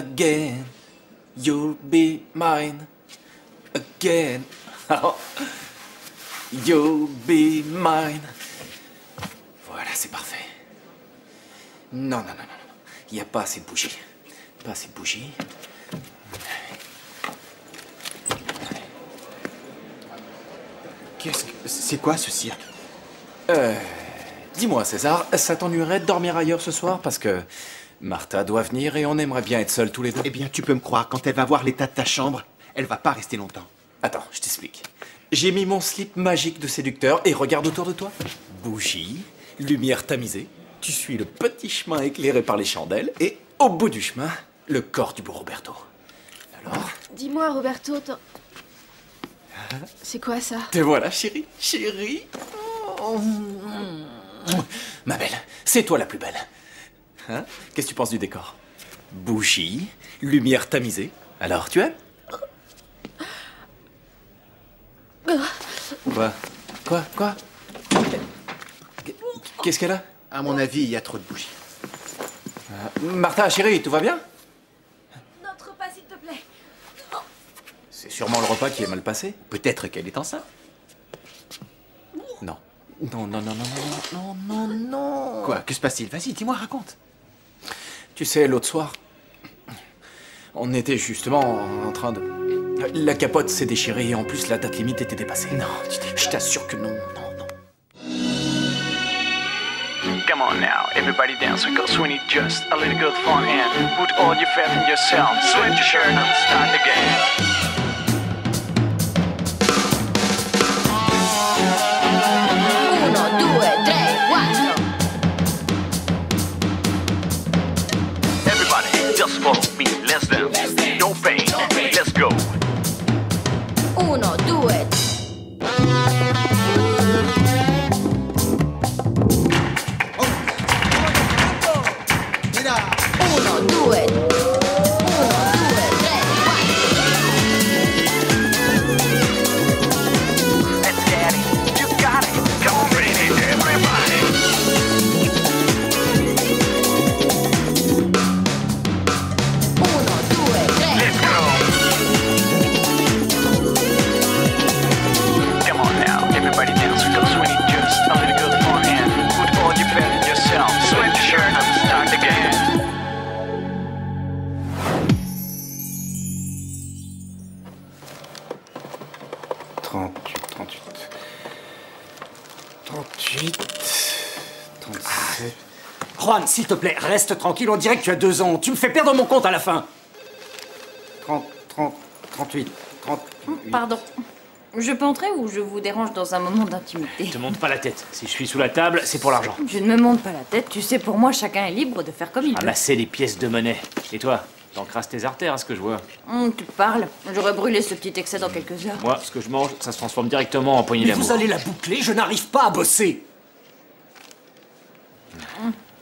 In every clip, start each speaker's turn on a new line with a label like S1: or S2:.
S1: again. You'll be mine again. Oh. You'll be mine. Voilà, c'est parfait. Non, non, non, non. Il n'y a pas assez de bougies. Pas assez de bougies.
S2: C'est quoi ce cirque?
S1: Dis-moi, César, ça t'ennuierait de dormir ailleurs ce soir? Parce que Martha doit venir et on aimerait bien être seuls tous les deux.
S2: Eh bien, tu peux me croire, quand elle va voir l'état de ta chambre, elle va pas rester longtemps.
S1: Attends, je t'explique. J'ai mis mon slip magique de séducteur et regarde autour de toi. Bougie, lumière tamisée, tu suis le petit chemin éclairé par les chandelles et au bout du chemin, le corps du beau Roberto. Alors?
S3: Dis-moi, Roberto, c'est quoi ça?
S1: Te voilà, chérie, chérie. Oh. Ma belle, c'est toi la plus belle. Hein? Qu'est-ce que tu penses du décor? Bougie, lumière tamisée. Alors, tu aimes? Quoi? Qu'est-ce qu'elle a?
S2: À mon avis, il y a trop de bougies.
S1: Martha, chérie, tout va bien?
S3: Notre repas, s'il te plaît.
S1: C'est sûrement le repas qui est mal passé.
S2: Peut-être qu'elle est enceinte.
S1: Non. Non.
S2: Quoi? Que se passe-t-il? Vas-y, dis-moi, raconte.
S1: Tu sais, l'autre soir, on était justement en train de... La capote s'est déchirée et en plus la date limite était dépassée.
S2: Non,
S1: Je t'assure que non.
S4: Come on now, everybody dance because we need just a little good fun and put all your faith in yourself. Sweat your shirt and start again.
S3: Uno, due, tre, quattro.
S4: Everybody, just follow me, let's dance. No pain, let's go.
S3: Uno, due. Uno, due.
S4: Let's get it, you got it. Come on, ready, everybody.
S3: Uno, due, tre.
S4: Let's go. Come on now, everybody dance because we need just a little good fun and put all your faith in yourself. Sweat your shirt and start again.
S5: Juan, s'il te plaît, reste tranquille, on dirait que tu as 2 ans. Tu me fais perdre mon compte à la fin. 38.
S6: Pardon. Je peux entrer ou je vous dérange dans un moment d'intimité?
S7: Te monte pas la tête. Si je suis sous la table, c'est pour l'argent.
S6: Je ne me monte pas la tête. Tu sais, pour moi, chacun est libre de faire comme il veut.
S7: Amasser les pièces de monnaie. Et toi, t'encrasses tes artères, à ce que je vois.
S6: Tu parles. J'aurais brûlé ce petit excès dans quelques heures.
S7: Moi, ce que je mange, ça se transforme directement en poignée
S5: Mais
S7: d'amour.
S5: vous allez la boucler, je n'arrive pas à bosser.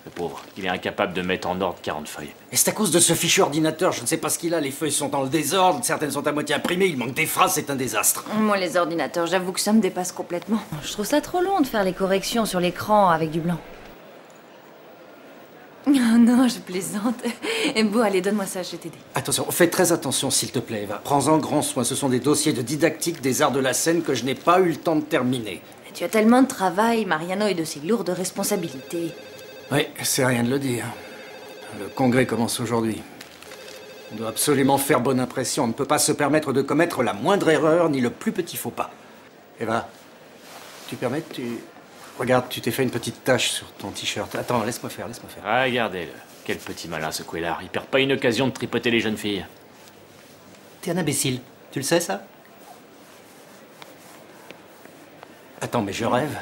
S7: Le pauvre, il est incapable de mettre en ordre 40 feuilles.
S5: Et c'est à cause de ce fichu ordinateur, je ne sais pas ce qu'il a, les feuilles sont dans le désordre, certaines sont à moitié imprimées, il manque des phrases, c'est un désastre.
S6: Moi, les ordinateurs, j'avoue que ça me dépasse complètement. Je trouve ça trop long de faire les corrections sur l'écran avec du blanc. Oh non, je plaisante. Et bon, allez, donne-moi ça, je vais t'aider.
S5: Attention, fais très attention s'il te plaît, Eva. Prends-en grand soin, ce sont des dossiers de didactique des arts de la scène que je n'ai pas eu le temps de terminer.
S6: Tu as tellement de travail, Mariano, et de ses lourdes responsabilités.
S5: Oui, c'est rien de le dire. Le congrès commence aujourd'hui. On doit absolument faire bonne impression. On ne peut pas se permettre de commettre la moindre erreur ni le plus petit faux pas. Eva, tu permets, Regarde, tu t'es fait une petite tache sur ton t-shirt. Attends, laisse-moi faire.
S7: Ah, regardez-le. Quel petit malin, ce couillard. Il perd pas une occasion de tripoter les jeunes filles.
S5: T'es un imbécile. Tu le sais, ça? Attends, mais je rêve.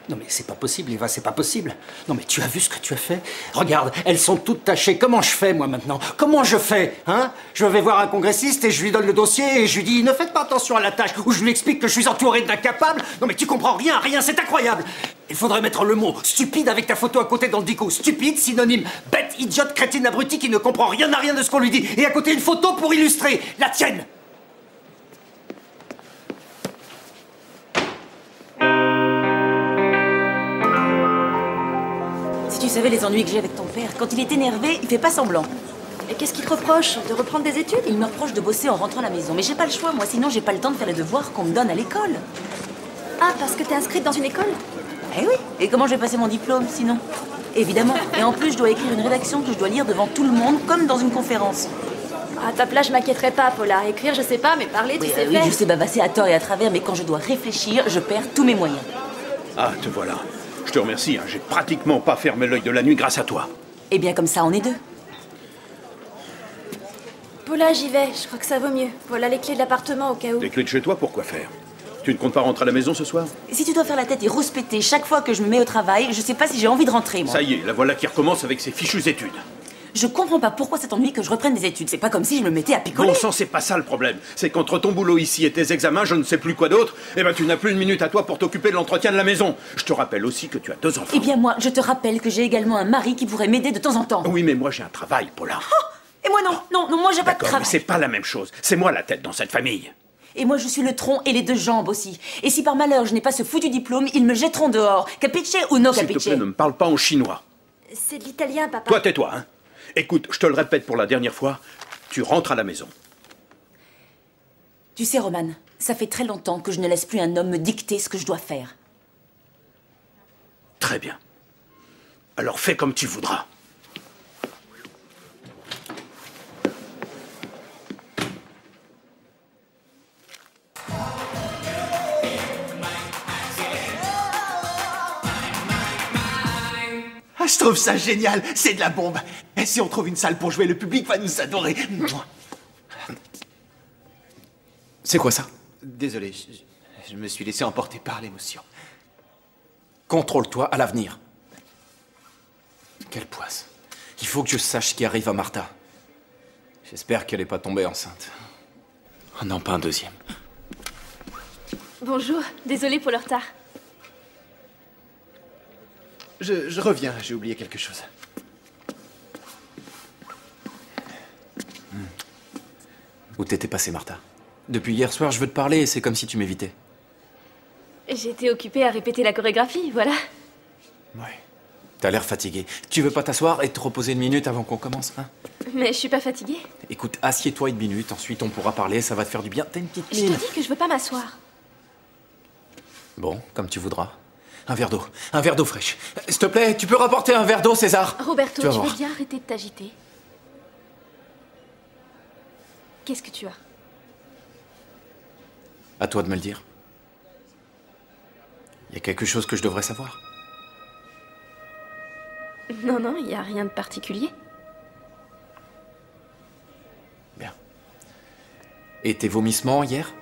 S5: Non mais c'est pas possible, Eva, c'est pas possible. Non mais tu as vu ce que tu as fait? Regarde, elles sont toutes tachées. Comment je fais, moi, maintenant? Comment je fais, hein? Je vais voir un congressiste et je lui donne le dossier et je lui dis « Ne faites pas attention à la tâche » ou je lui explique que je suis entouré d'incapables. Non mais tu comprends rien, c'est incroyable. Il faudrait mettre le mot « stupide » avec ta photo à côté dans le dico. Stupide, synonyme bête, idiote, crétine, abruti qui ne comprend rien à rien de ce qu'on lui dit. Et à côté une photo pour illustrer, la tienne.
S8: Si tu savais les ennuis que j'ai avec ton père, quand il est énervé, il fait pas semblant.
S6: Et qu'est-ce qu'il te reproche? De reprendre des études?
S8: Il me reproche de bosser en rentrant à la maison. Mais j'ai pas le choix, moi, sinon j'ai pas le temps de faire les devoirs qu'on me donne à l'école.
S6: Ah, parce que t'es inscrite dans une école?
S8: Eh oui. Et comment je vais passer mon diplôme, sinon? Évidemment. Et en plus, je dois écrire une rédaction que je dois lire devant tout le monde, comme dans une conférence.
S6: À ta place, je m'inquiéterais pas, Paula. Écrire, je sais pas, mais parler, tu sais
S8: Oui,
S6: faire.
S8: je sais bavasser à tort et à travers, mais quand je dois réfléchir, je perds tous mes moyens.
S9: Ah, te voilà. Je te remercie, hein. J'ai pratiquement pas fermé l'œil de la nuit grâce à toi.
S8: Eh bien, comme ça, on est deux.
S6: Paula, j'y vais. Je crois que ça vaut mieux. Voilà les clés de l'appartement au cas où.
S9: Des clés de chez toi, pourquoi faire? Tu ne comptes pas rentrer à la maison ce soir?
S8: Si tu dois faire la tête et rouspéter chaque fois que je me mets au travail, je sais pas si j'ai envie de rentrer, moi.
S9: Ça y est, la voilà qui recommence avec ses fichues études.
S8: Je comprends pas pourquoi ça t'ennuie que je reprenne des études. C'est pas comme si je me mettais à picoler.
S9: Bon sang, c'est pas ça le problème. C'est qu'entre ton boulot ici et tes examens, je ne sais plus quoi d'autre, eh ben tu n'as plus une minute à toi pour t'occuper de l'entretien de la maison. Je te rappelle aussi que tu as 2 enfants.
S8: Eh bien moi, je te rappelle que j'ai également un mari qui pourrait m'aider de temps en temps.
S9: Oui, mais moi j'ai un travail, Paula.
S8: Oh, et moi non, moi j'ai pas de
S9: D'accord,
S8: travail.
S9: mais c'est pas la même chose. C'est moi la tête dans cette famille.
S8: Et moi je suis le tronc et les 2 jambes aussi. Et si par malheur je n'ai pas ce foutu diplôme, ils me jetteront dehors. Capiche ou no
S9: S'il te
S8: capiche?
S9: plaît, ne me parle pas en chinois.
S6: C'est de l'italien, papa.
S9: Toi, tais-toi, hein. Écoute, je te le répète pour la dernière fois, tu rentres à la maison.
S8: Tu sais, Roman, ça fait très longtemps que je ne laisse plus un homme me dicter ce que je dois faire.
S9: Très bien. Alors fais comme tu voudras.
S2: Ah, je trouve ça génial, c'est de la bombe. Et si on trouve une salle pour jouer, le public va nous adorer.
S1: C'est quoi ça?
S2: Désolé, je me suis laissé emporter par l'émotion.
S1: Contrôle-toi à l'avenir. Quelle poisse. Il faut que je sache ce qui arrive à Martha. J'espère qu'elle n'est pas tombée enceinte. Oh non, pas un deuxième.
S6: Bonjour. Désolée pour le retard.
S2: Je reviens, j'ai oublié quelque chose.
S1: Où t'étais passée, Martha? Depuis hier soir, je veux te parler et c'est comme si tu m'évitais.
S6: J'étais occupée à répéter la chorégraphie, voilà.
S1: Ouais. T'as l'air fatigué. Tu veux pas t'asseoir et te reposer une minute avant qu'on commence, hein?
S6: Mais je suis pas fatiguée.
S1: Écoute, assieds-toi une minute, ensuite on pourra parler, ça va te faire du bien. T'as une petite
S6: Je
S1: mine.
S6: te dis que je veux pas m'asseoir.
S1: Bon, comme tu voudras. Un verre d'eau fraîche. S'il te plaît, tu peux rapporter un verre d'eau, César?
S6: Roberto,
S1: Tu vas
S6: tu veux
S1: voir.
S6: bien arrêter de t'agiter? Qu'est-ce que tu as?
S1: À toi de me le dire. Il y a quelque chose que je devrais savoir.
S6: Non, il y a rien de particulier.
S1: Bien. Et tes vomissements hier?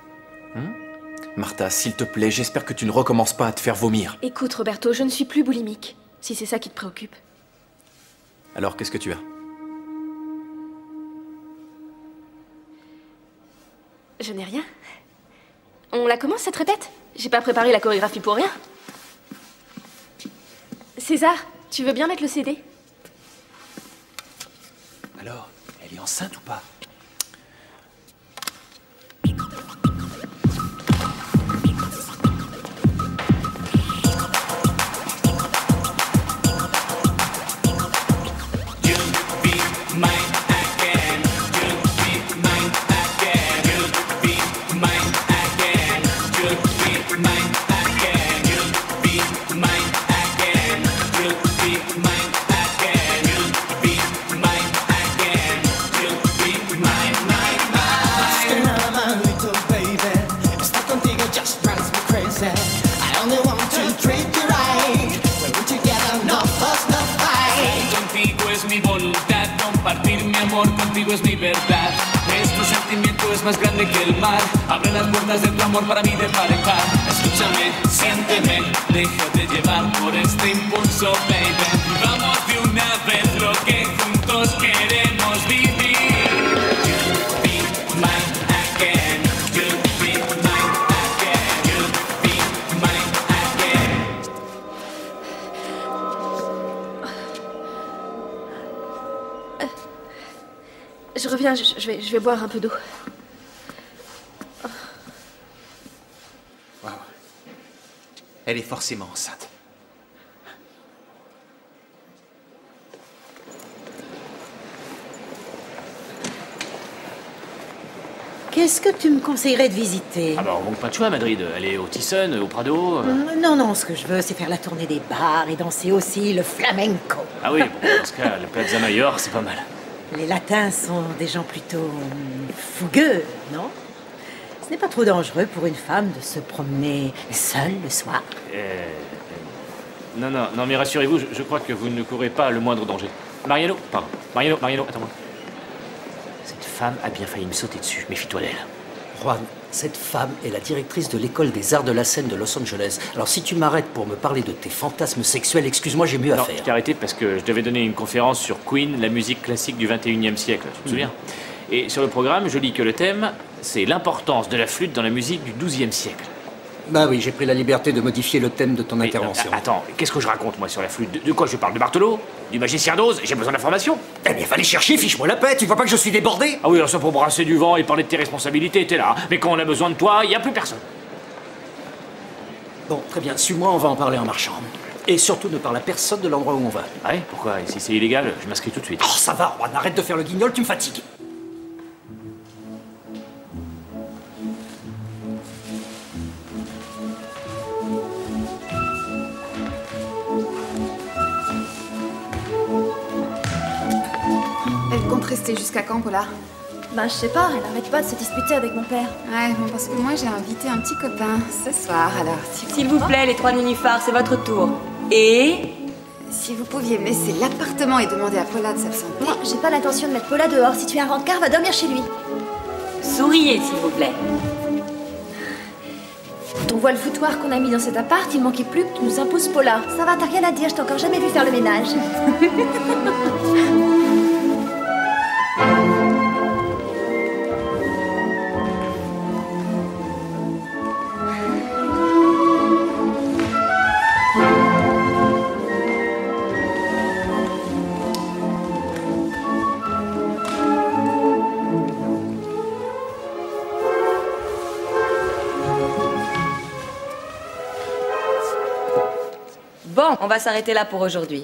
S1: Martha, s'il te plaît, j'espère que tu ne recommences pas à te faire vomir.
S6: Écoute, Roberto, je ne suis plus boulimique, si c'est ça qui te préoccupe.
S1: Alors, qu'est-ce que tu as?
S6: Je n'ai rien. On la commence, cette répète? J'ai pas préparé la chorégraphie pour rien. César, tu veux bien mettre le CD?
S2: Alors, elle est enceinte ou pas?
S10: Contigo es mi verdad. Nuestro sentimiento es más grande que el mar. Abre las puertas de tu amor para mí de par en par. Escúchame, siénteme, déjate llevar por este impulso, baby. Vamos de una vez lo que juntos queremos vivir. You'll be mine again. You'll be mine again. You'll be mine again.
S6: Je reviens, je vais boire un peu d'eau.
S2: Wow. Elle est forcément enceinte.
S11: Qu'est-ce que tu me conseillerais de visiter?
S7: Ah bah on manque pas de choix à Madrid. Aller au Thyssen, au Prado.
S11: Non, ce que je veux, c'est faire la tournée des bars et danser aussi le flamenco.
S7: Ah oui, bon, dans ce cas, la Plaza Mayor, c'est pas mal.
S11: Les latins sont des gens plutôt fougueux, non? Ce n'est pas trop dangereux pour une femme de se promener seule le soir.
S7: Non, mais rassurez-vous, je crois que vous ne courez pas le moindre danger. Mariano, attends-moi. Cette femme a bien failli me sauter dessus, méfie-toi d'elle.
S5: Juan, cette femme est la directrice de l'école des arts de la scène de Los Angeles. Alors si tu m'arrêtes pour me parler de tes fantasmes sexuels, excuse-moi, j'ai mieux à faire.
S7: Je t'ai arrêté parce que je devais donner une conférence sur Queen, la musique classique du 21e siècle, tu te souviens? Et sur le programme, je lis que le thème, c'est l'importance de la flûte dans la musique du 12e siècle.
S5: Bah oui, j'ai pris la liberté de modifier le thème de ton intervention.
S7: Attends, qu'est-ce que je raconte, moi, sur la flûte? De quoi je parle? De Bartolo? Du magicien d'Oz? J'ai besoin d'informations.
S5: Eh bien, fallait chercher, fiche-moi la paix, tu vois pas que je suis débordé?
S7: Ah oui, alors ça pour brasser du vent et parler de tes responsabilités, t'es là. Mais quand on a besoin de toi, il y a plus personne.
S5: Bon, très bien, suis-moi, on va en parler en marchant. Et surtout, ne parle à personne de l'endroit où on va.
S7: Ah ouais? Pourquoi? Et si c'est illégal, je m'inscris tout de suite.
S5: Oh, ça va, Juan, arrête de faire le guignol, tu me fatigues.
S12: Elle compte rester jusqu'à quand, Paula?
S6: Bah, je sais pas, elle arrête pas de se disputer avec mon père.
S12: Ouais, bon, parce que moi j'ai invité un petit copain ce soir, alors
S8: S'il vous plaît, les trois nénuphars, c'est votre tour. Et
S12: si vous pouviez me laisser l'appartement et demander à Paula de s'absenter.
S6: Moi, j'ai pas l'intention de mettre Paula dehors. Si tu es un rencard, va dormir chez lui.
S8: souriez, s'il vous plaît.
S6: Quand on voit le foutoir qu'on a mis dans cet appart, il manquait plus que tu nous imposes Paula. Ça va, t'as rien à dire, je t'ai encore jamais vu faire le ménage.
S8: Bon, on va s'arrêter là pour aujourd'hui.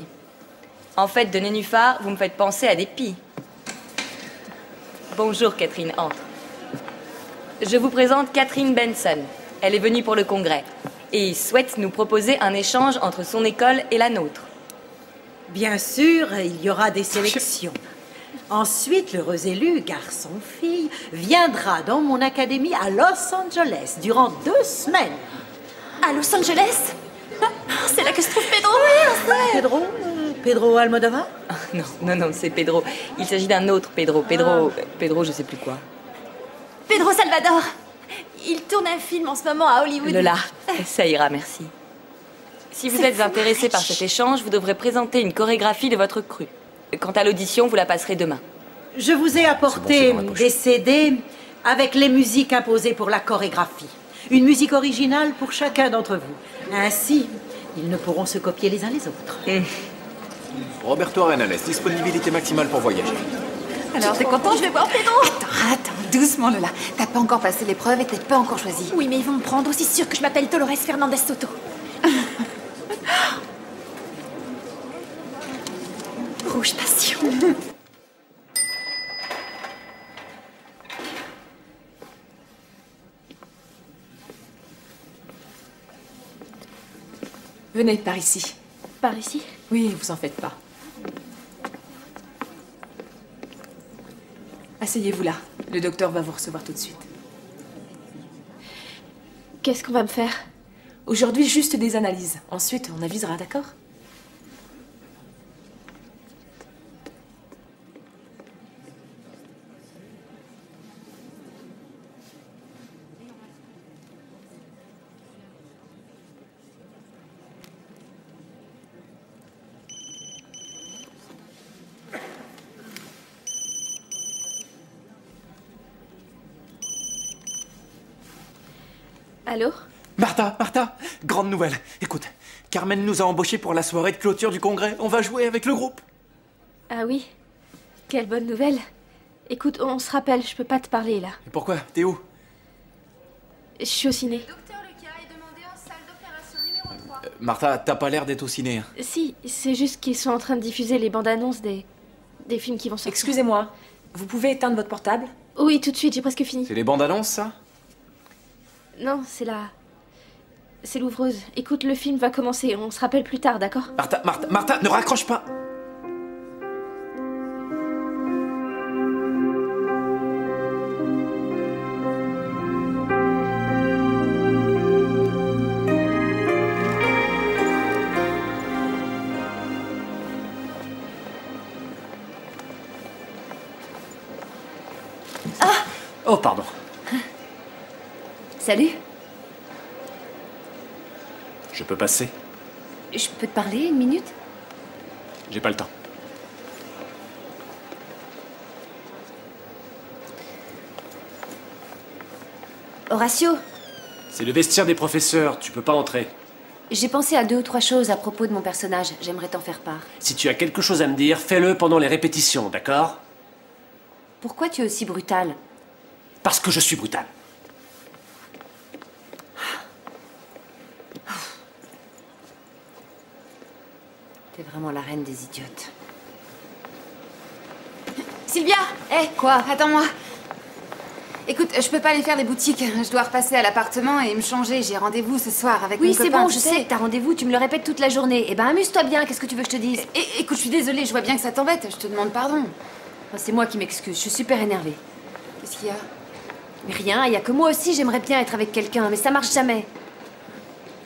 S8: En fait, de nénuphar, vous me faites penser à des pies. Bonjour, Catherine, entre. Je vous présente Catherine Benson. Elle est venue pour le congrès et souhaite nous proposer un échange entre son école et la nôtre.
S11: Bien sûr, il y aura des sélections. Ensuite, l'heureux élu, garçon-fille, viendra dans mon académie à Los Angeles durant 2 semaines.
S6: À Los Angeles? C'est là que se trouve Pedro.
S11: Pedro? Pedro Almodovar?
S8: Non, c'est Pedro. Il s'agit d'un autre Pedro. Pedro, je sais plus quoi.
S6: Pedro Salvador. Il tourne un film en ce moment à Hollywood.
S8: Lola, ça ira, merci. Si vous êtes intéressé par cet échange, vous devrez présenter une chorégraphie de votre cru. Quant à l'audition, vous la passerez demain.
S11: Je vous ai apporté des CD avec les musiques imposées pour la chorégraphie. Une musique originale pour chacun d'entre vous. Ainsi, ils ne pourront se copier les uns les autres.
S1: Roberto Arenales, disponibilité maximale pour voyager.
S12: Alors, t'es content? Je vais voir Pedro. Attends, doucement, Lola. T'as pas encore passé l'épreuve et t'es pas encore choisi.
S6: Oui, mais ils vont me prendre aussi sûr que je m'appelle Dolores Fernandez Soto. Rouge passion.
S12: Venez, par ici.
S6: Par ici?
S12: Oui, vous en faites pas. Asseyez-vous là. Le docteur va vous recevoir tout de suite.
S6: Qu'est-ce qu'on va me faire?
S12: Aujourd'hui, juste des analyses. Ensuite, on avisera, d'accord?
S6: Allô?
S1: Martha, grande nouvelle. Écoute, Carmen nous a embauchés pour la soirée de clôture du congrès. On va jouer avec le groupe.
S6: Ah oui? Quelle bonne nouvelle. Écoute, on se rappelle, je peux pas te parler là.
S1: Et pourquoi? T'es où?
S6: Je suis au ciné.
S12: Docteur Lucas est demandé en salle d'opération numéro 3.
S1: Martha, t'as pas l'air d'être au ciné. Hein.
S6: Si, c'est juste qu'ils sont en train de diffuser les bandes annonces des films qui vont sortir.
S12: Excusez-moi, vous pouvez éteindre votre portable?
S13: Oui, tout de suite, j'ai presque fini.
S1: C'est les bandes annonces, ça?
S13: Non, c'est la... C'est l'ouvreuse. Écoute, le film va commencer, on se rappelle plus tard, d'accord?
S1: Martha, ne raccroche pas!
S5: Oh, pardon.
S6: Salut.
S1: Je peux passer?
S6: Je peux te parler une minute?
S1: J'ai pas le temps.
S6: Horatio,
S1: C'est le vestiaire des professeurs, tu peux pas entrer.
S6: j'ai pensé à 2 ou 3 choses à propos de mon personnage. J'aimerais t'en faire part.
S14: Si tu as quelque chose à me dire, fais-le pendant les répétitions, d'accord?
S6: Pourquoi tu es aussi brutal?
S14: Parce que je suis brutal.
S6: T'es vraiment la reine des idiotes.
S12: Sylvia! Hé, quoi? Attends-moi. Écoute, je peux pas aller faire les boutiques. Je dois repasser à l'appartement et me changer. J'ai rendez-vous ce soir avec mon
S6: Oui,
S12: copain.
S6: c'est bon,
S12: tu
S6: je
S12: sais.
S6: sais que t'as rendez-vous, tu me le répètes toute la journée. Eh ben, amuse-toi bien, qu'est-ce que tu veux que je te dise?
S12: Écoute, je suis désolée, je vois bien que ça t'embête. Je te demande pardon.
S6: Enfin, c'est moi qui m'excuse, je suis super énervée.
S12: Qu'est-ce qu'il y a?
S6: Mais rien, il y a que moi aussi, j'aimerais bien être avec quelqu'un, mais ça marche jamais.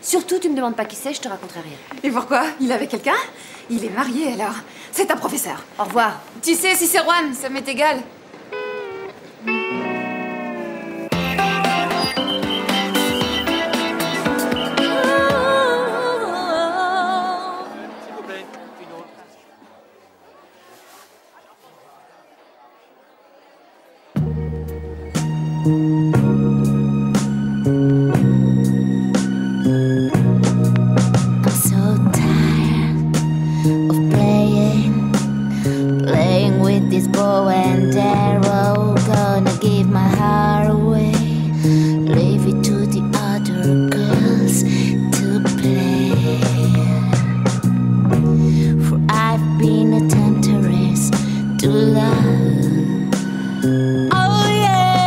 S6: Surtout, tu me demandes pas qui c'est, je te raconterai rien.
S12: Et pourquoi? Il est avec quelqu'un? Il est marié alors. C'est un professeur.
S6: Au revoir.
S12: Tu sais, si c'est Juan, ça m'est égal.
S3: I'm so tired of playing with this bow and arrow. Gonna give my heart away, leave it to the other girls to play. For I've been a temptress to love. Oh yeah,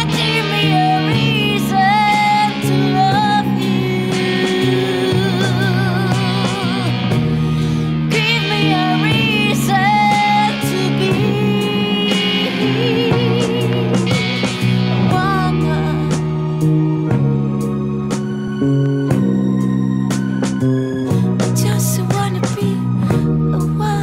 S3: give me a reason to love you. Give me a reason to be a woman. I just wanna be a woman.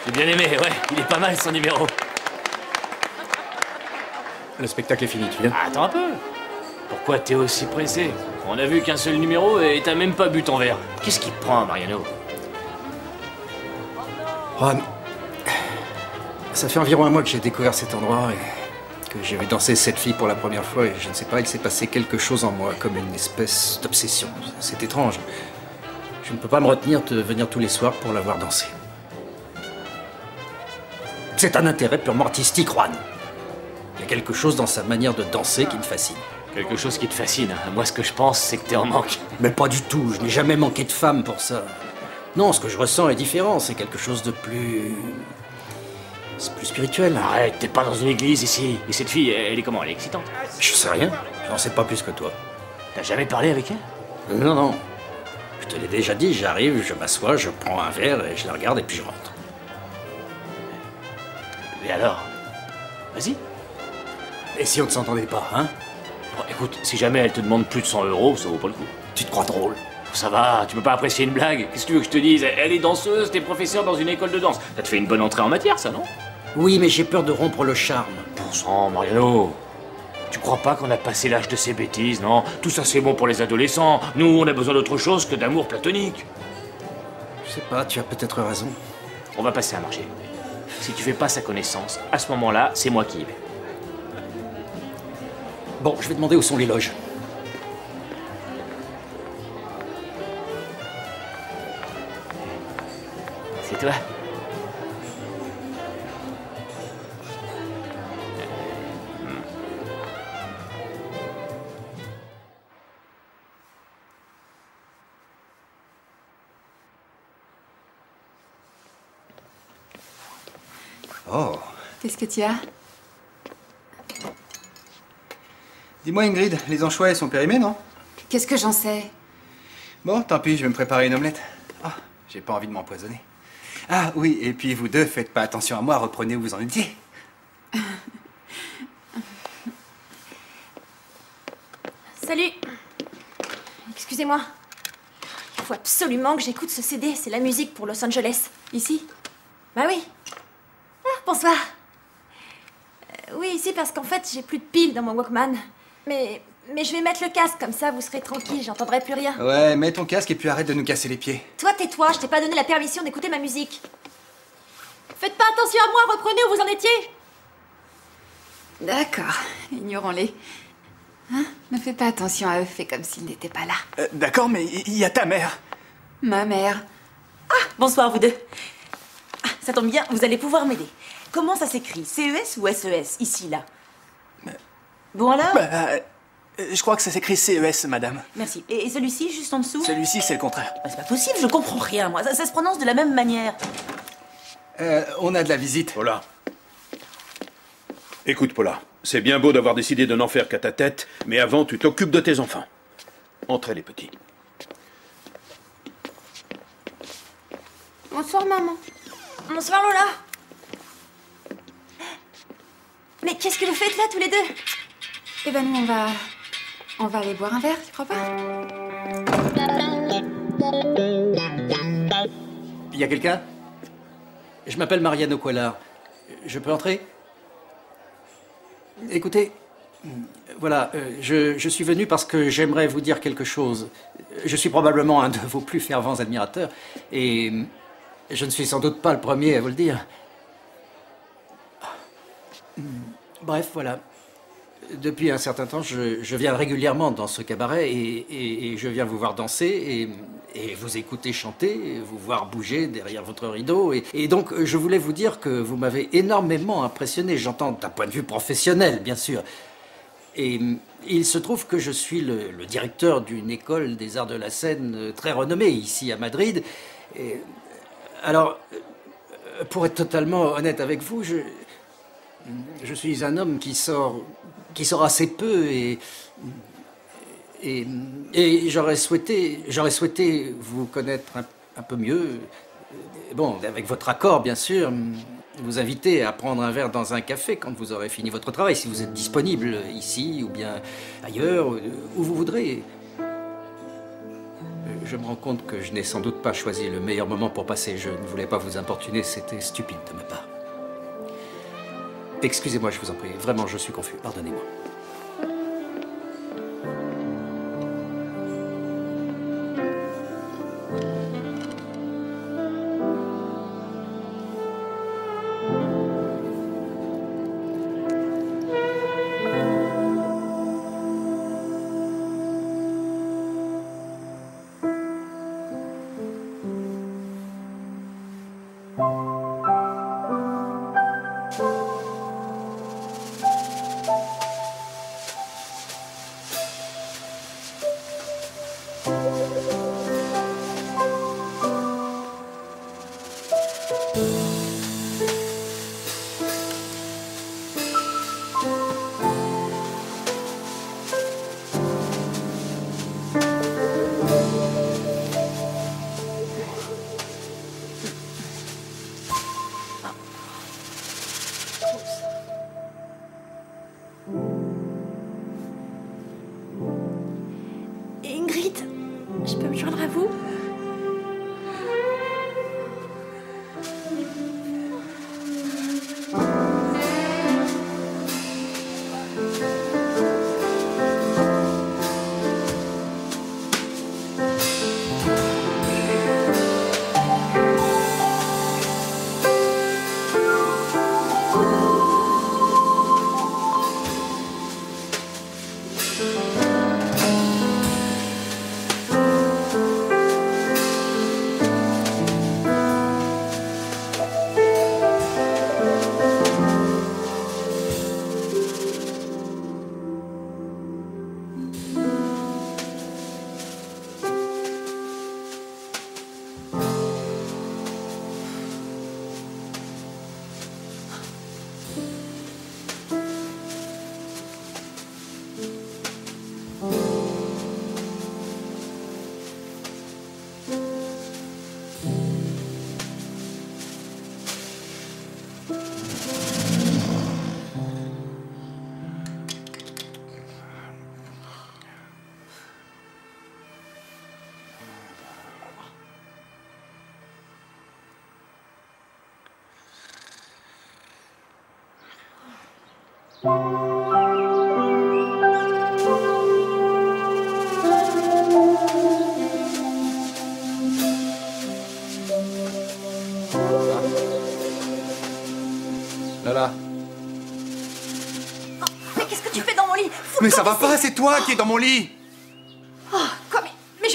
S7: J'ai bien aimé, ouais, il est pas mal son numéro.
S5: Le spectacle est fini, tu viens?
S7: Attends un peu. Pourquoi t'es aussi pressé? On a vu qu'un seul numéro et t'as même pas bu ton verre. Qu'est-ce qui te prend, Mariano?
S5: Juan, ça fait environ un mois que j'ai découvert cet endroit et que j'ai vu danser cette fille pour la première fois et je ne sais pas, il s'est passé quelque chose en moi, comme une espèce d'obsession. C'est étrange. Je ne peux pas me retenir de venir tous les soirs pour la voir danser. C'est un intérêt purement artistique, Juan. Il y a quelque chose dans sa manière de danser qui me fascine.
S7: Quelque chose qui te fascine. Moi, ce que je pense, c'est que t'es en manque.
S5: Mais pas du tout, je n'ai jamais manqué de femme pour ça. Non, ce que je ressens est différent, c'est quelque chose de plus... C'est plus spirituel.
S7: Arrête, t'es pas dans une église ici. Et cette fille, elle est comment? Elle est excitante?
S5: Je sais rien, j'en sais pas plus que toi.
S7: T'as jamais parlé avec elle?
S5: Non, non. Je te l'ai déjà dit, j'arrive, je m'assois, je prends un verre et je la regarde et puis je rentre.
S7: Et alors? Vas-y.
S5: Et si on ne s'entendait pas, hein?
S7: Bon, écoute, si jamais elle te demande plus de 100 €, ça vaut pas le coup.
S5: Tu te crois drôle?
S7: Ça va, tu peux pas apprécier une blague. Qu'est-ce que tu veux que je te dise? Elle est danseuse, t'es professeur dans une école de danse. Ça te fait une bonne entrée en matière, ça, non?
S5: Oui, mais j'ai peur de rompre le charme.
S7: Bon sang, Mariano. Tu crois pas qu'on a passé l'âge de ces bêtises, non? Tout ça, c'est bon pour les adolescents. Nous, on a besoin d'autre chose que d'amour platonique.
S5: Je sais pas, tu as peut-être raison.
S7: On va passer un marché. Si tu fais pas sa connaissance, à ce moment-là, c'est moi qui y vais.
S5: Bon, je vais demander où sont les loges.
S7: C'est toi?
S15: Oh.
S12: Qu'est-ce que tu as?
S15: Dis-moi Ingrid, les anchois, ils sont périmés, non?
S12: Qu'est-ce que j'en sais?
S15: Bon, tant pis, je vais me préparer une omelette. Ah, j'ai pas envie de m'empoisonner. Ah oui, et puis vous deux, faites pas attention à moi, reprenez où vous en étiez.
S13: Salut. Excusez-moi. Il faut absolument que j'écoute ce CD. C'est la musique pour Los Angeles. Ici? Bah oui. Ah, bonsoir. Oui, ici parce qu'en fait, j'ai plus de piles dans mon Walkman. Mais je vais mettre le casque, comme ça vous serez tranquille, j'entendrai plus rien.
S15: Ouais, mets ton casque et puis arrête de nous casser les pieds.
S13: Toi, tais-toi, je t'ai pas donné la permission d'écouter ma musique. Faites pas attention à moi, reprenez où vous en étiez.
S12: D'accord, ignorons-les. Hein? Ne fais pas attention à eux, fais comme s'ils n'étaient pas là.
S2: D'accord, mais il y a ta mère.
S12: Ma mère.
S16: Ah, bonsoir vous deux. Ah, ça tombe bien, vous allez pouvoir m'aider. Comment ça s'écrit? CES ou SES, ici, là? Bon alors?
S2: Je crois que ça s'écrit CES, madame.
S16: Merci. Et celui-ci, juste en dessous?
S2: Celui-ci, c'est le contraire.
S16: C'est pas possible, je comprends rien, moi. Ça se prononce de la même manière.
S15: On a de la visite.
S9: Paula. Écoute, Paula, c'est bien beau d'avoir décidé de n'en faire qu'à ta tête, mais avant, tu t'occupes de tes enfants. Entrez, les petits.
S13: Bonsoir, maman. Bonsoir, Lola. Mais qu'est-ce que vous faites là, tous les deux?
S12: Eh ben, nous, on va aller boire un verre, tu crois pas?
S5: Il y a quelqu'un? Je m'appelle Mariano Coellar. Je peux entrer? Écoutez, voilà, je suis venu parce que j'aimerais vous dire quelque chose. Je suis probablement un de vos plus fervents admirateurs et je ne suis sans doute pas le premier à vous le dire. Bref, voilà. Depuis un certain temps, je viens régulièrement dans ce cabaret et je viens vous voir danser et vous écouter chanter, vous voir bouger derrière votre rideau. Et donc, je voulais vous dire que vous m'avez énormément impressionné. J'entends d'un point de vue professionnel, bien sûr. Et il se trouve que je suis le directeur d'une école des arts de la scène très renommée ici à Madrid. Et, alors, pour être totalement honnête avec vous, je suis un homme qui sort assez peu et j'aurais souhaité vous connaître un peu mieux. Bon, avec votre accord, bien sûr, vous inviter à prendre un verre dans un café quand vous aurez fini votre travail, si vous êtes disponible ici ou bien ailleurs, où vous voudrez. Je me rends compte que je n'ai sans doute pas choisi le meilleur moment pour passer. Je ne voulais pas vous importuner, c'était stupide de ma part. Excusez-moi, je vous en prie. Vraiment, je suis confus. Pardonnez-moi.
S13: Ingrid, je peux me joindre à vous?
S15: Lola.
S13: Mais qu'est-ce que tu fais dans mon lit?
S15: Mais ça va pas, c'est toi qui es dans mon lit.
S13: Oh, quoi, mais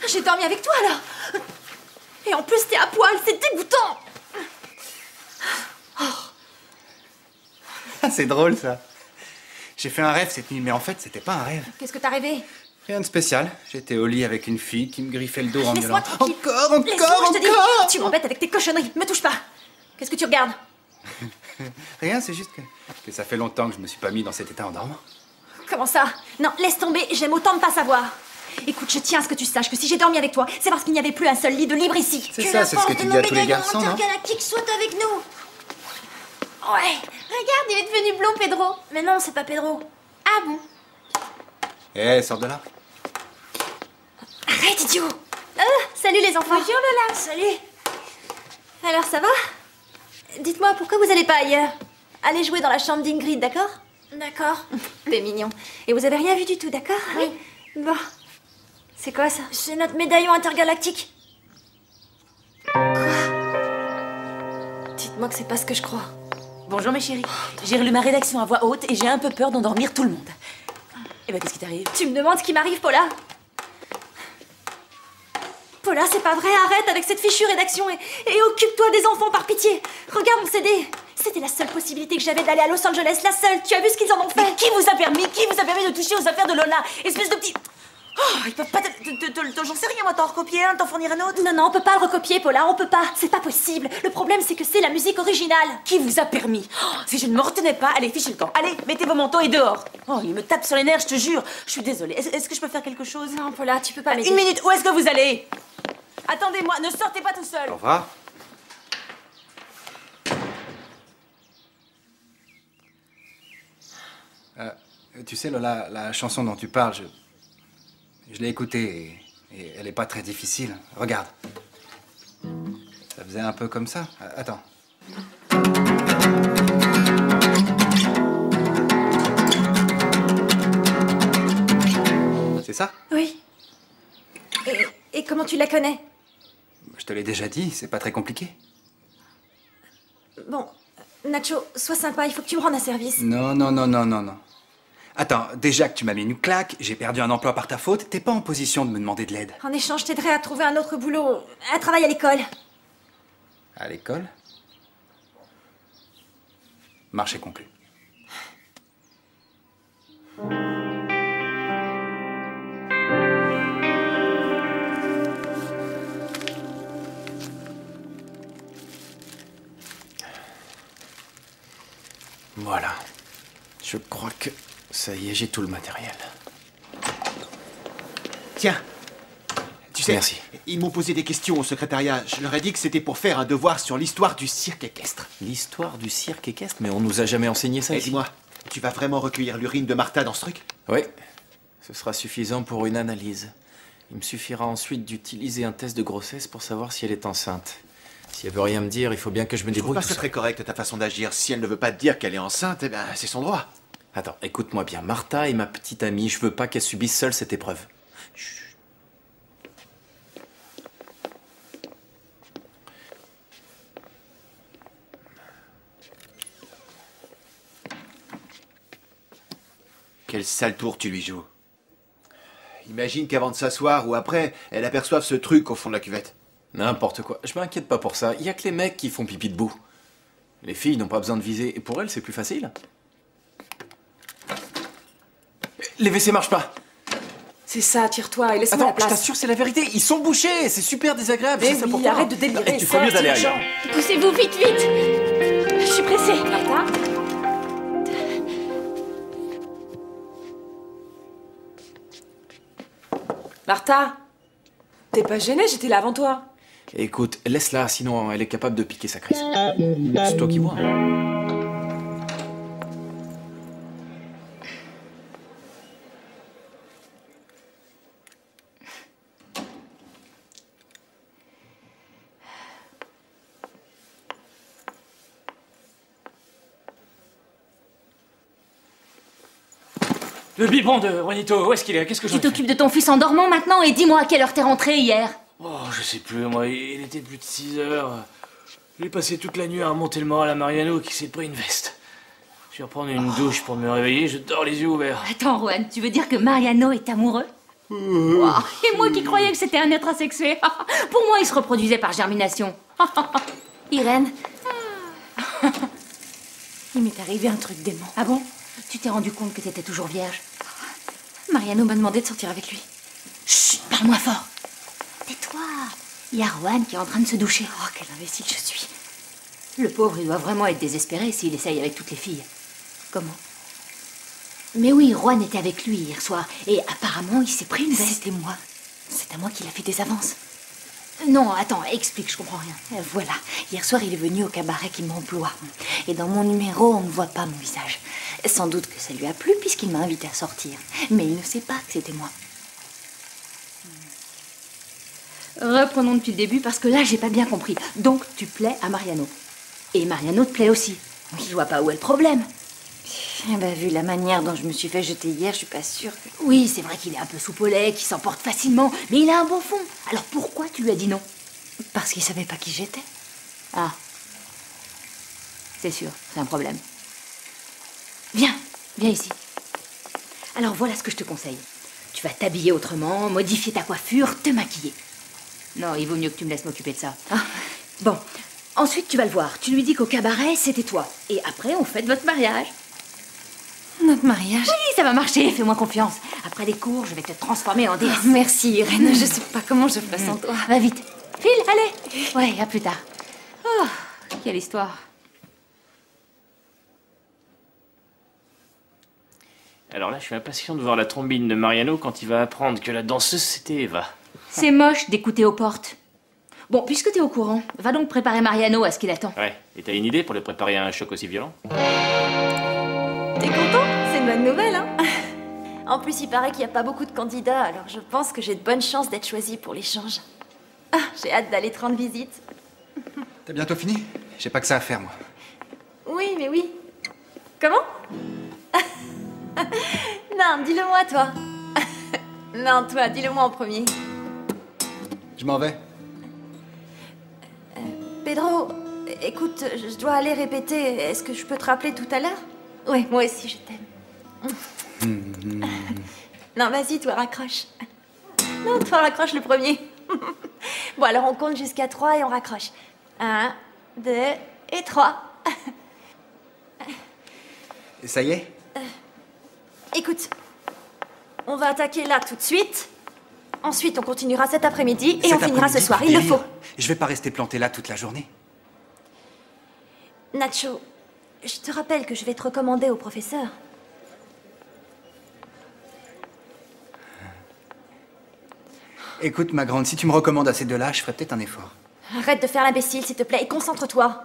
S13: j'ai dormi avec toi, là. Et en plus, t'es à poil, c'est dégoûtant.
S15: C'est drôle, ça. J'ai fait un rêve cette nuit, mais en fait, c'était pas un rêve.
S13: Qu'est-ce que t'as rêvé?
S15: Rien de spécial. J'étais au lit avec une fille qui me griffait le dos en
S13: Laisse-moi
S15: miaulant.
S13: tranquille.
S15: Encore,
S13: Laisse-moi,
S15: encore,
S13: je te dis.
S15: encore.
S13: Tu m'embêtes avec tes cochonneries, me touche pas. Qu'est-ce que tu regardes?
S15: Rien, c'est juste que ça fait longtemps que je me suis pas mis dans cet état en dormant.
S13: Comment ça? Non, laisse tomber, j'aime autant ne pas savoir. Écoute, je tiens à ce que tu saches que si j'ai dormi avec toi, c'est parce qu'il n'y avait plus un seul lit de libre ici.
S15: C'est ça, c'est ce que tu dis à tous les garçons, non?
S13: Galactique soit avec nous. Ouais. Regarde, il est devenu blond, Pedro. Mais non, c'est pas Pedro. Ah bon?
S15: Eh, sors de là.
S13: Arrête, idiot. Salut les enfants. Bonjour Lola. Salut. Alors, ça va? Dites-moi, pourquoi vous allez pas ailleurs? Allez jouer dans la chambre d'Ingrid, d'accord? D'accord. C'est mignon. Et vous avez rien vu du tout, d'accord? Oui. Bon. C'est quoi ça? C'est notre médaillon intergalactique. Quoi? Dites-moi que c'est pas ce que je crois.
S16: Bonjour mes chéris. J'ai relu ma rédaction à voix haute et j'ai un peu peur d'endormir tout le monde. Eh ben, qu'est-ce qui t'arrive?
S13: Tu me demandes ce qui m'arrive, Paula? Paula, c'est pas vrai, arrête avec cette fichue rédaction et occupe-toi des enfants, par pitié. Regarde mon CD. C'était la seule possibilité que j'avais d'aller à Los Angeles, la seule. Tu as vu ce qu'ils en ont fait?
S16: Mais qui vous a permis de toucher aux affaires de Lola? Espèce de petit... Oh, ils peuvent pas j'en sais rien, moi, t'en recopier un, t'en fournir un autre.
S13: Non, on peut pas le recopier, Paula, on peut pas. C'est pas possible. Le problème, c'est que c'est la musique originale.
S16: Qui vous a permis? Oh, si je ne me retenais pas, allez, fichez le camp. Allez, mettez vos manteaux et dehors. Oh, il me tape sur les nerfs, je te jure. Je suis désolée. Est-ce que je peux faire quelque chose?
S13: Non, Paula, tu peux pas m'aider.
S16: Une minute, où est-ce que vous allez? Attendez-moi, ne sortez pas tout seul.
S15: Au revoir. Tu sais, Lola, la chanson dont tu parles, je l'ai écoutée et elle est pas très difficile. Regarde. Ça faisait un peu comme ça. Attends. C'est ça?
S13: Oui. Et comment tu la connais?
S15: Je te l'ai déjà dit, c'est pas très compliqué.
S13: Bon, Nacho, sois sympa, il faut que tu me rendes un service.
S15: Non. Attends, déjà que tu m'as mis une claque, j'ai perdu un emploi par ta faute, t'es pas en position de me demander de l'aide.
S13: En échange, je t'aiderai à trouver un autre boulot, un travail à l'école.
S15: À l'école? Marché conclu.
S1: Voilà. Je crois que ça y est, j'ai tout le matériel.
S2: Tiens. Tu sais,
S1: Merci.
S2: ils m'ont posé des questions au secrétariat. Je leur ai dit que c'était pour faire un devoir sur l'histoire du cirque équestre.
S1: L'histoire du cirque équestre? Mais on nous a jamais enseigné ça.
S2: Et dis-moi, tu vas vraiment recueillir l'urine de Martha dans ce truc?
S1: Oui. Ce sera suffisant pour une analyse. Il me suffira ensuite d'utiliser un test de grossesse pour savoir si elle est enceinte. Si elle veut rien me dire, il faut bien que je me
S2: Je trouve
S1: débrouille.
S2: pas ça très correct ta façon d'agir. Si elle ne veut pas te dire qu'elle est enceinte, eh ben c'est son droit.
S1: Attends, écoute-moi bien. Martha est ma petite amie. Je veux pas qu'elle subisse seule cette épreuve. Chut.
S2: Quel sale tour tu lui joues. Imagine qu'avant de s'asseoir ou après, elle aperçoive ce truc au fond de la cuvette.
S1: N'importe quoi. Je m'inquiète pas pour ça. Il y a que les mecs qui font pipi debout. Les filles n'ont pas besoin de viser. Et pour elles, c'est plus facile. Les WC marchent pas.
S16: C'est ça, tire-toi et laisse-moi la
S1: Attends, je
S16: place.
S1: t'assure, c'est la vérité. Ils sont bouchés. C'est super désagréable.
S16: Mais
S1: C'est ça
S16: oui,
S1: pour toi.
S16: arrête de délirer,
S1: Tu ferais mieux
S16: c'est
S1: d'aller
S16: urgent.
S1: ailleurs.
S13: Poussez-vous vite, vite. Je suis pressée.
S16: Martha? Martha? T'es pas gênée, j'étais là avant toi.
S1: Écoute, laisse-la, sinon elle est capable de piquer sa crise. C'est toi qui vois.
S7: Le biberon de Juanito, où est-ce qu'il est? Qu'est-ce que
S8: Tu t'occupes de ton fils en dormant maintenant et dis-moi à quelle heure t'es rentré hier.
S7: Oh, je sais plus, moi, il était plus de 6 heures. J'ai passé toute la nuit à remonter le moral à Mariano qui s'est pris une veste. Je vais reprendre une douche pour me réveiller, je dors les yeux ouverts.
S8: Attends, Juan, tu veux dire que Mariano est amoureux? Wow. Et moi qui croyais que c'était un être asexué. Pour moi, il se reproduisait par germination.
S13: Irène.
S8: Il m'est arrivé un truc dément. Ah bon? Tu t'es rendu compte que t'étais toujours vierge? Mariano m'a demandé de sortir avec lui. Chut, parle-moi fort. Tais-toi. Il y a Juan qui est en train de se doucher. Oh, quel imbécile je suis. Le pauvre, il doit vraiment être désespéré s'il essaye avec toutes les filles. Comment? Mais oui, Juan était avec lui hier soir. Et apparemment, il s'est pris une veste. C'était moi. C'est à moi qu'il a fait des avances. Non, attends, explique, je comprends rien. Voilà, hier soir, il est venu au cabaret qui m'emploie. Et dans mon numéro, on ne voit pas mon visage. Sans doute que ça lui a plu puisqu'il m'a invité à sortir. Mais il ne sait pas que c'était moi. Reprenons depuis le début parce que là, j'ai pas bien compris. Donc, tu plais à Mariano. Et Mariano te plaît aussi. Je vois pas où est le problème. Eh ben, vu la manière dont je me suis fait jeter hier, je suis pas sûre que... Oui, c'est vrai qu'il est un peu soupolé, qu'il s'emporte facilement, mais il a un bon fond. Alors pourquoi tu lui as dit non? Parce qu'il savait pas qui j'étais. Ah. C'est sûr, c'est un problème. Viens, viens ici. Alors voilà ce que je te conseille. Tu vas t'habiller autrement, modifier ta coiffure, te maquiller. Non, il vaut mieux que tu me laisses m'occuper de ça. Ah. Bon, ensuite tu vas le voir. Tu lui dis qu'au cabaret, c'était toi. Et après, on fête votre mariage. Notre mariage? Oui, ça va marcher, fais-moi confiance. Après les cours, je vais te transformer en déesse. Oh, merci, Irène, je sais pas comment je ferai sans toi. Va vite. File, allez. Ouais, à plus tard. Oh, quelle histoire.
S7: Alors là, je suis impatient de voir la trombine de Mariano quand il va apprendre que la danseuse, c'était Eva.
S8: C'est moche d'écouter aux portes. Bon, puisque t'es au courant, va donc préparer Mariano à ce qu'il attend.
S7: Ouais, et t'as une idée pour le préparer à un choc aussi violent?
S13: T'es content? C'est une bonne nouvelle, hein? En plus, il paraît qu'il n'y a pas beaucoup de candidats, alors je pense que j'ai de bonnes chances d'être choisie pour l'échange. Ah, j'ai hâte d'aller te rendre visite.
S15: T'as bientôt fini? J'ai pas que ça à faire, moi.
S13: Oui, mais oui. Comment? Non, dis-le-moi, toi. Non, toi, dis-le-moi en premier.
S15: Je m'en vais.
S13: Pedro, écoute, je dois aller répéter. Est-ce que je peux te rappeler tout à l'heure? Oui, moi aussi, je t'aime. Non, vas-y, toi, raccroche. Non, toi, raccroche le premier. Bon, alors on compte jusqu'à 3 et on raccroche. 1, 2 et 3.
S15: Et ça y est?
S13: Écoute, on va attaquer là tout de suite. Ensuite, on continuera cet après-midi et on finira ce soir. Il le faut.
S15: Je vais pas rester planté là toute la journée.
S13: Nacho, je te rappelle que je vais te recommander au professeur.
S15: Écoute, ma grande, si tu me recommandes à ces deux-là, je ferai peut-être un effort.
S13: Arrête de faire l'imbécile, s'il te plaît, et concentre-toi.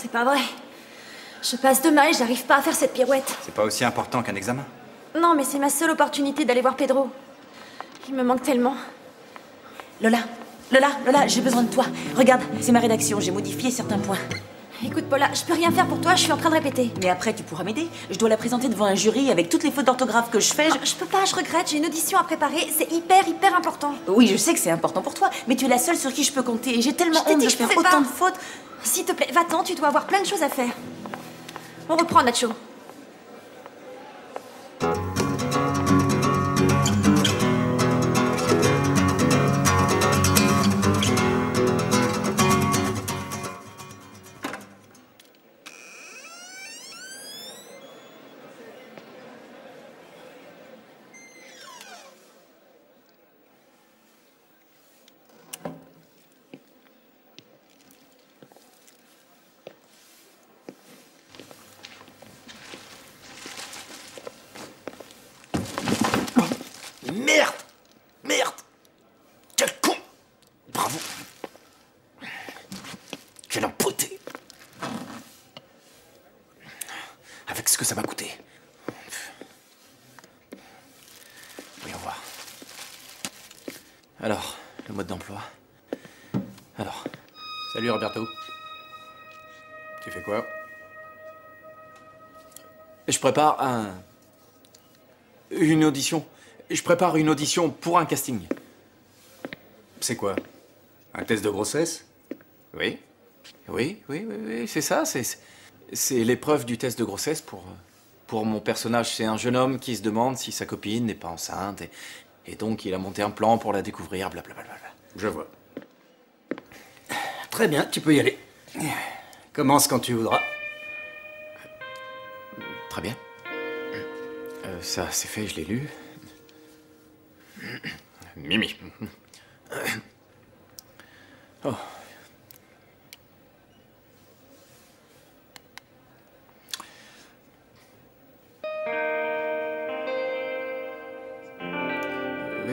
S13: C'est pas vrai. Je passe demain et j'arrive pas à faire cette pirouette.
S15: C'est pas aussi important qu'un examen.
S13: Non, mais c'est ma seule opportunité d'aller voir Pedro. Il me manque tellement.
S16: Lola, j'ai besoin de toi. Regarde, c'est ma rédaction, j'ai modifié certains points.
S13: Écoute, Paula, je peux rien faire pour toi, je suis en train de répéter.
S16: Mais après, tu pourras m'aider. Je dois la présenter devant un jury avec toutes les fautes d'orthographe que je fais.
S13: Je peux pas, je regrette, j'ai une audition à préparer. C'est hyper important.
S16: Oui, je sais que c'est important pour toi, mais tu es la seule sur qui je peux compter. Et j'ai tellement honte de faire autant de fautes.
S13: S'il te plaît, va-t'en, tu dois avoir plein de choses à faire. On reprend, Nacho.
S5: Merde! Quel con! Bravo! Quel empoté! Avec ce que ça m'a coûté. Voyons voir. Alors, le mode d'emploi. Alors.
S15: Salut Roberto. Tu fais quoi?
S1: Je prépare une audition. Je prépare une audition pour un casting.
S15: C'est quoi? Un test de grossesse?
S1: Oui. Oui, c'est ça. C'est l'épreuve du test de grossesse pour mon personnage. C'est un jeune homme qui se demande si sa copine n'est pas enceinte. Et donc, il a monté un plan pour la découvrir, blablabla.
S15: Je vois. Très bien, tu peux y aller. Commence quand tu voudras.
S1: Très bien. Ça, c'est fait, je l'ai lu. Mimi. Oh.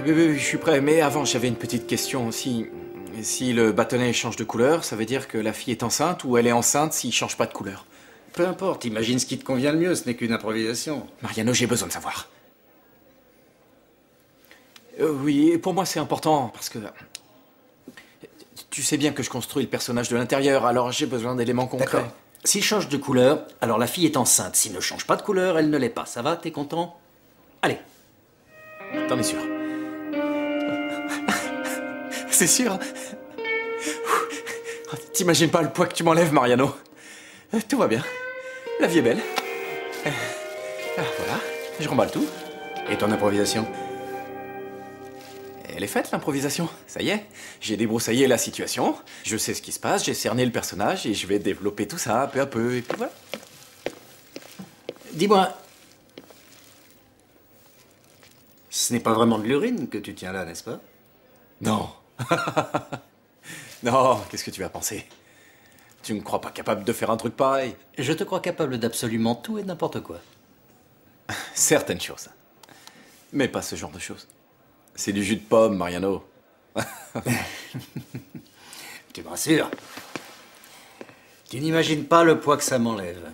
S1: Je suis prêt, mais avant, j'avais une petite question. Si le bâtonnet change de couleur, ça veut dire que la fille est enceinte ou elle est enceinte s'il change pas de couleur?
S15: Peu importe, imagine ce qui te convient le mieux, ce n'est qu'une improvisation.
S1: Mariano, j'ai besoin de savoir. Oui, et pour moi c'est important, parce que... Tu sais bien que je construis le personnage de l'intérieur, alors j'ai besoin d'éléments concrets.
S5: D'accord. S'il change de couleur, alors la fille est enceinte. S'il ne change pas de couleur, elle ne l'est pas. Ça va? T'es content? Allez.
S1: T'en es sûr? C'est sûr? T'imagines pas le poids que tu m'enlèves, Mariano. Tout va bien. La vie est belle. Voilà, je remballe tout.
S15: Et ton improvisation?
S1: Elle est faite, l'improvisation. Ça y est, j'ai débroussaillé la situation, je sais ce qui se passe, j'ai cerné le personnage et je vais développer tout ça peu à peu, et puis voilà.
S5: Dis-moi, ce n'est pas vraiment de l'urine que tu tiens là, n'est-ce pas?
S1: Non. Non, qu'est-ce que tu vas penser? Tu ne me crois pas capable de faire un truc pareil?
S5: Je te crois capable d'absolument tout et n'importe quoi.
S1: Certaines choses. Mais pas ce genre de choses. C'est du jus de pomme, Mariano.
S5: Tu me rassures. Tu n'imagines pas le poids que ça m'enlève.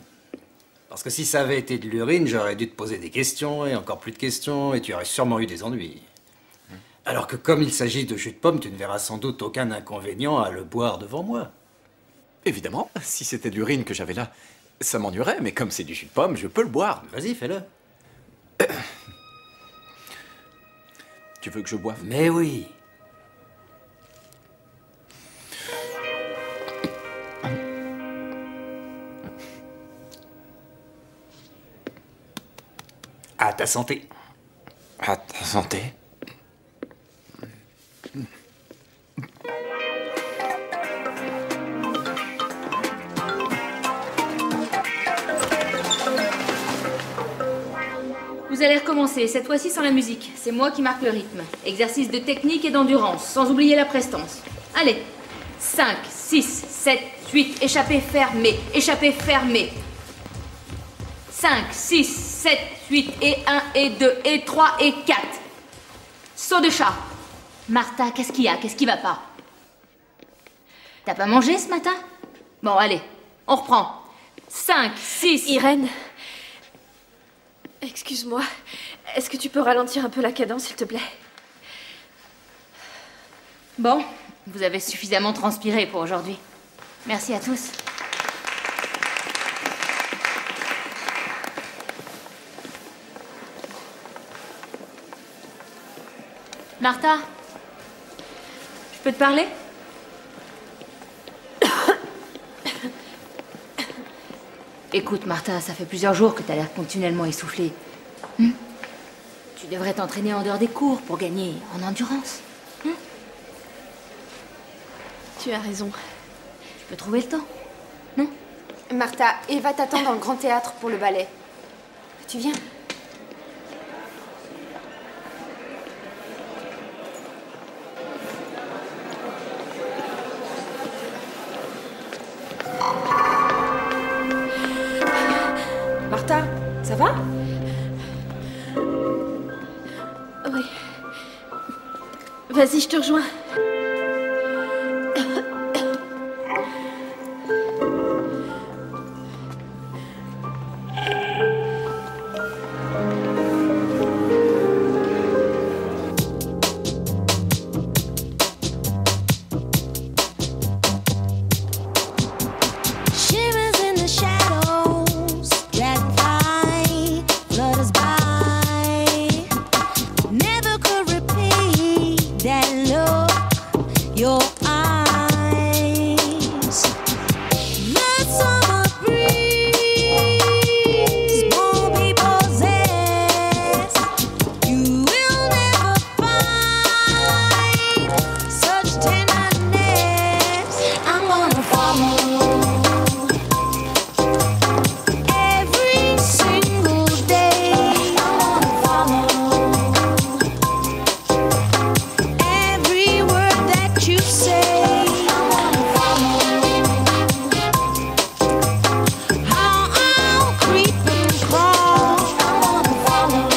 S5: Parce que si ça avait été de l'urine, j'aurais dû te poser des questions et encore plus de questions et tu aurais sûrement eu des ennuis. Alors que comme il s'agit de jus de pomme, tu ne verras sans doute aucun inconvénient à le boire devant moi.
S1: Évidemment, si c'était de l'urine que j'avais là, ça m'ennuierait, mais comme c'est du jus de pomme, je peux le boire.
S5: Vas-y, fais-le.
S1: Tu veux que je boive?
S5: Mais oui. À ta santé.
S1: À ta santé.
S8: Vous allez recommencer, cette fois-ci sans la musique. C'est moi qui marque le rythme. Exercice de technique et d'endurance, sans oublier la prestance. Allez. 5, 6, 7, 8, échappée fermée, échappée fermée. 5, 6, 7, 8, et 1, et 2, et 3, et 4. Saut de chat. Martha, qu'est-ce qu'il y a? Qu'est-ce qui va pas? T'as pas mangé ce matin? Bon, allez, on reprend. 5, 6...
S13: Irène, excuse-moi. Est-ce que tu peux ralentir un peu la cadence, s'il te plaît?
S8: Bon, vous avez suffisamment transpiré pour aujourd'hui. Merci à tous. Martha, je peux te parler? Écoute, Martha, ça fait plusieurs jours que t'as l'air continuellement essoufflée. Tu devrais t'entraîner en dehors des cours pour gagner en endurance.
S13: Tu as raison.
S8: Tu peux trouver le temps, non?
S6: Martha, Eva t'attend dans le grand théâtre pour le ballet. Tu viens?
S13: Martha, ça va? Oui. Vas-y, je te rejoins.
S3: Shivers in the shadows, dragonfly flutters by. Never could repeat that look, your eyes. The summer breeze won't be possessed. You will never find such tenderness. I'm gonna follow every single day. I wanna follow every word that you say. I wanna follow how I'll creep and crawl. I wanna follow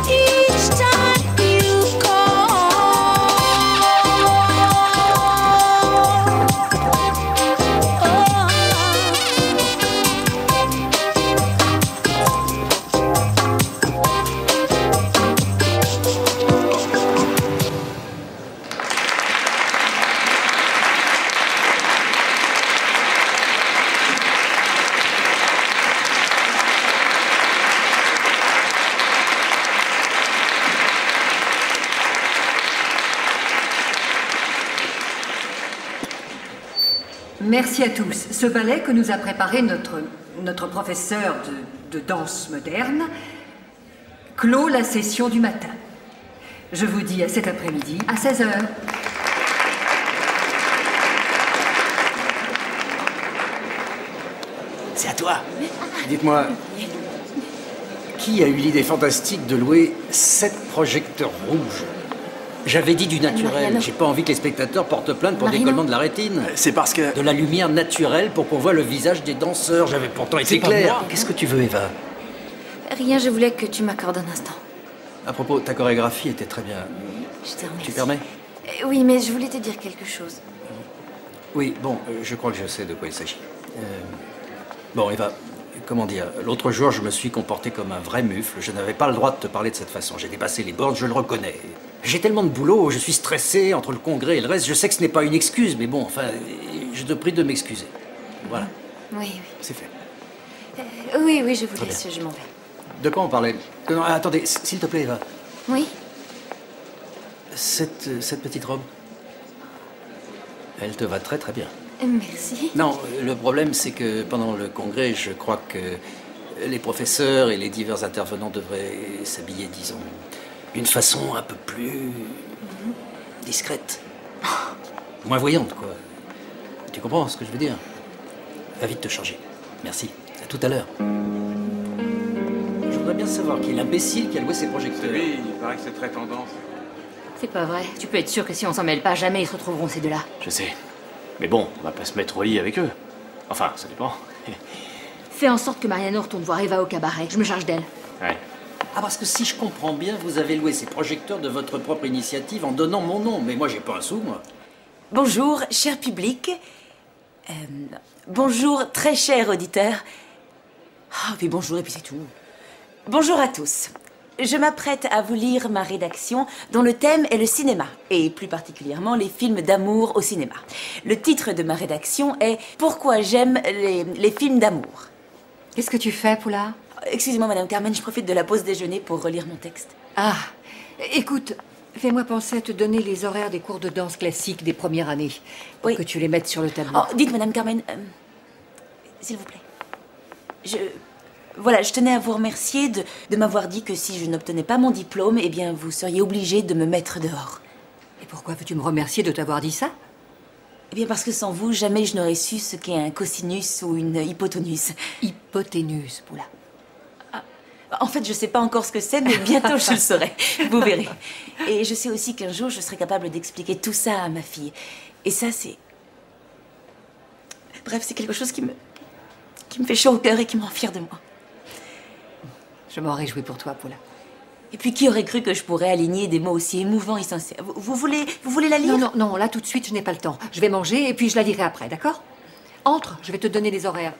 S3: each time you
S17: Merci à tous. Ce ballet que nous a préparé notre professeur de danse moderne clôt la session du matin. Je vous dis à cet après-midi à 16h.
S5: C'est à toi. Dites-moi, qui a eu l'idée fantastique de louer 7 projecteurs rouges? J'avais dit du naturel.
S8: Mariano.
S5: J'ai pas envie que les spectateurs portent plainte pour
S8: Marino.
S5: décollement de la rétine.
S1: C'est parce que...
S5: De la lumière naturelle pour qu'on voie le visage des danseurs. J'avais pourtant été
S1: C'est pas
S5: clair.
S1: moi.
S5: Qu'est-ce que tu veux, Eva?
S8: Rien, je voulais que tu m'accordes un instant.
S5: À propos, ta chorégraphie était très bien.
S8: Je te remercie.
S5: Tu permets?
S8: Oui, mais je voulais te dire quelque chose.
S5: Oui, bon, je crois que je sais de quoi il s'agit. Bon, Eva, comment dire? L'autre jour, je me suis comporté comme un vrai mufle. Je n'avais pas le droit de te parler de cette façon. J'ai dépassé les bornes, je le reconnais. J'ai tellement de boulot, je suis stressé entre le congrès et le reste. Je sais que ce n'est pas une excuse, mais bon, enfin, je te prie de m'excuser. Voilà,
S8: Oui, oui.
S5: c'est fait.
S8: Oui, oui, je vous
S5: Très
S8: laisse, je m'en vais.
S5: De quoi on parlait? Non, attendez, s'il te plaît, Eva.
S8: Oui.
S5: Cette petite robe, elle te va très très bien.
S8: Merci.
S5: Non, le problème, c'est que pendant le congrès, je crois que les professeurs et les divers intervenants devraient s'habiller, disons, d'une façon un peu plus discrète. Moins voyante, quoi. Tu comprends ce que je veux dire? Va vite te changer. Merci. À tout à l'heure. Je voudrais bien savoir qui est l'imbécile qui a loué ses projecteurs.
S9: Oui, il paraît que c'est très tendance.
S8: C'est pas vrai. Tu peux être sûr que si on s'en mêle pas, jamais ils se retrouveront ces deux-là.
S7: Je sais. Mais bon, on va pas se mettre au lit avec eux. Enfin, ça dépend.
S8: Fais en sorte que Mariano retourne voir Eva au cabaret. Je me charge d'elle.
S7: Ouais.
S5: Ah, parce que si je comprends bien, vous avez loué ces projecteurs de votre propre initiative en donnant mon nom. Mais moi, j'ai pas un sou, moi.
S16: Bonjour, cher public. Bonjour, très cher auditeur. Ah, puis bonjour, et puis c'est tout. Bonjour à tous. Je m'apprête à vous lire ma rédaction dont le thème est le cinéma, et plus particulièrement les films d'amour au cinéma. Le titre de ma rédaction est « Pourquoi j'aime les films d'amour ».
S17: Qu'est-ce que tu fais, Poula?
S16: Excusez-moi, Madame Carmen, je profite de la pause déjeuner pour relire mon texte.
S17: Ah, écoute, fais-moi penser à te donner les horaires des cours de danse classique des premières années, pour que tu les mettes sur le tableau.
S16: Oh, dites, Madame Carmen, s'il vous plaît. Voilà, je tenais à vous remercier de m'avoir dit que si je n'obtenais pas mon diplôme, eh bien, vous seriez obligé de me mettre dehors.
S17: Et pourquoi veux-tu me remercier de t'avoir dit ça?
S16: Eh bien, parce que sans vous, jamais je n'aurais su ce qu'est un cosinus ou une hypoténuse.
S17: Hypoténuse, Poula.
S16: En fait, je sais pas encore ce que c'est, mais bientôt je le saurai. Vous verrez. Et je sais aussi qu'un jour, je serai capable d'expliquer tout ça à ma fille. Et ça, c'est... Bref, c'est quelque chose qui me fait chaud au cœur et qui me rend fière de moi.
S17: Je m'en réjouis pour toi, Poula.
S16: Et puis qui aurait cru que je pourrais aligner des mots aussi émouvants et sincères? Vous voulez la lire?
S17: Non, là tout de suite, je n'ai pas le temps. Je vais manger et puis je la lirai après, d'accord? Entre, je vais te donner les horaires.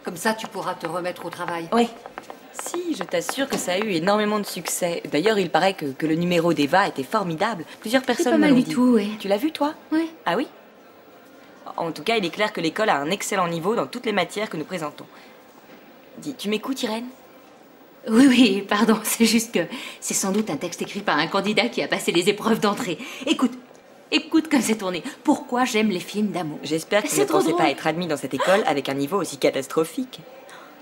S17: Comme ça, tu pourras te remettre au travail.
S16: Oui. Si, je t'assure que ça a eu énormément de succès. D'ailleurs, il paraît que le numéro d'Eva était formidable. Plusieurs personnes me l'ont dit.
S8: C'est pas mal du tout, oui.
S16: Tu l'as vu, toi?
S8: Oui.
S16: Ah oui? En tout cas, il est clair que l'école a un excellent niveau dans toutes les matières que nous présentons. Dis, tu m'écoutes, Irène?
S8: Oui, pardon, c'est juste que c'est sans doute un texte écrit par un candidat qui a passé les épreuves d'entrée. Écoute comme c'est tourné. Pourquoi j'aime les films d'amour?
S16: J'espère que tu ne pensais pas être admis dans cette école avec un niveau aussi catastrophique.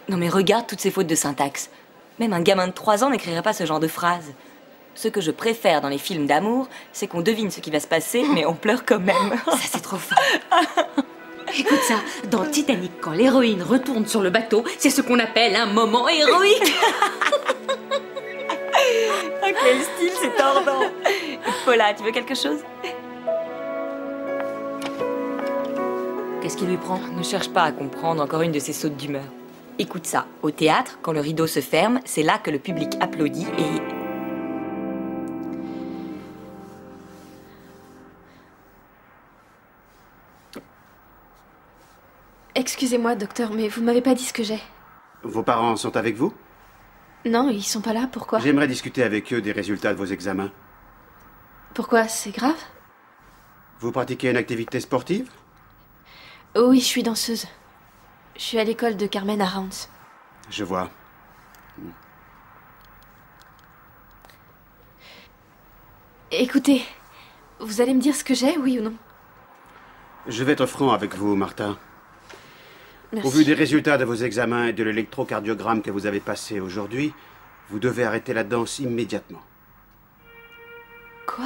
S16: Non mais regarde toutes ces fautes de syntaxe. Même un gamin de 3 ans n'écrirait pas ce genre de phrase. Ce que je préfère dans les films d'amour, c'est qu'on devine ce qui va se passer, mais on pleure quand même.
S8: Ça, c'est trop fort. Écoute ça, dans Titanic, quand l'héroïne retourne sur le bateau, c'est ce qu'on appelle un moment héroïque.
S16: Oh, quel style, c'est tordant. Paula, tu veux quelque chose?
S8: Qu'est-ce qui lui prend?
S16: Ne cherche pas à comprendre, encore une de ces sautes d'humeur. Écoute ça, au théâtre, quand le rideau se ferme, c'est là que le public applaudit et...
S13: Excusez-moi, docteur, mais vous m'avez pas dit ce que j'ai.
S2: Vos parents sont avec vous?
S13: Non, ils sont pas là, pourquoi?
S2: J'aimerais discuter avec eux des résultats de vos examens.
S13: Pourquoi? C'est grave?
S2: Vous pratiquez une activité sportive?
S13: Oui, je suis danseuse. Je suis à l'école de Carmen à Reims.
S2: Je vois.
S13: Écoutez, vous allez me dire ce que j'ai, oui ou non?
S2: Je vais être franc avec vous, Martha.
S13: Merci.
S2: Au vu des résultats de vos examens et de l'électrocardiogramme que vous avez passé aujourd'hui, vous devez arrêter la danse immédiatement.
S13: Quoi?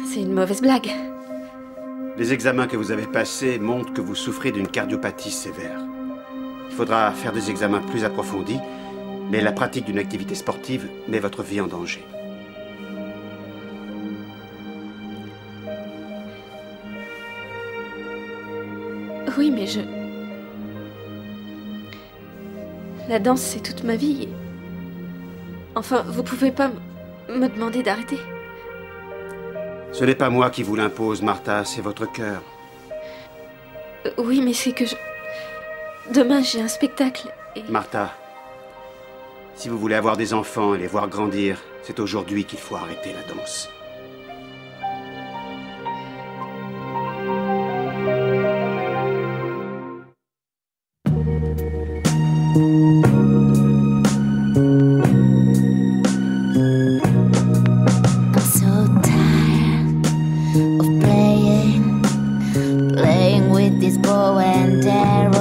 S13: C'est une mauvaise blague.
S2: Les examens que vous avez passés montrent que vous souffrez d'une cardiopathie sévère. Il faudra faire des examens plus approfondis, mais la pratique d'une activité sportive met votre vie en danger.
S13: Oui, mais La danse, c'est toute ma vie. Enfin, vous pouvez pas me demander d'arrêter.
S2: Ce n'est pas moi qui vous l'impose, Martha, c'est votre cœur.
S13: Oui, mais c'est que Demain, j'ai un spectacle et...
S2: Martha, si vous voulez avoir des enfants et les voir grandir, c'est aujourd'hui qu'il faut arrêter la danse.
S3: Playing with this bow and arrow.